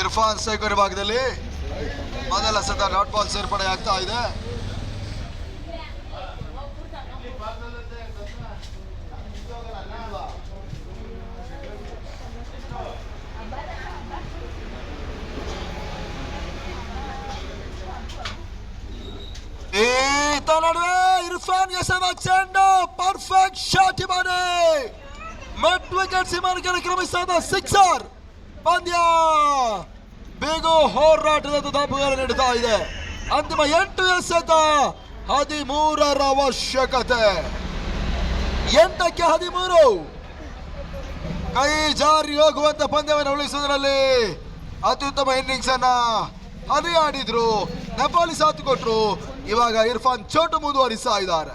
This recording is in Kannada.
ಇರ್ಫಾನ್ ಸೈಕೋರಿ ಭಾಗದಲ್ಲಿ ಮೊದಲ ಸತ ಡಾಟ್ ಬಾಲ್ ಸೇರ್ಪಡೆ ಆಗ್ತಾ ಇದೆ. ನಡುವೆ ಇರ್ಫಾನ್ ಎಸೆದ ಚೆಂಡು ಪರ್ಫೆಕ್ಟ್ ಶಾಟ್ ಮಾಡಿ ಮಿಡ್ ವಿಕೆಟ್ ಸೀಮಾನಿಗೆ ಕ್ರಮಿಸಿದ ಸಿಕ್ಸರ್. ಪಂದ್ಯ ಬೇಗ ಹೋರಾಟದ ದಾಪುಗಾಲ ನೀಡುತ್ತಾ ಇದೆ. ಅಂತಿಮ 8 ಎಸೆತ 13ರ ಅವಶ್ಯಕತೆ. 8ಕ್ಕೆ 13 ಕೈ ಜಾರಿ ಹೋಗುವಂತ ಪಂದ್ಯವನ್ನು ಉಳಿಸುವುದರಲ್ಲಿ ಅತ್ಯುತ್ತಮ ಇನ್ನಿಂಗ್ಸ್ ಅನ್ನ ಹರಿಯಾಡಿದ್ರು, ನೆಪಾಲಿ ಸಾಥ್ ಕೊಟ್ರು. ಇವಾಗ ಇರ್ಫಾನ್ ಚೋಟು ಮುಂದುವರಿಸ್ತಾ ಇದ್ದಾರೆ.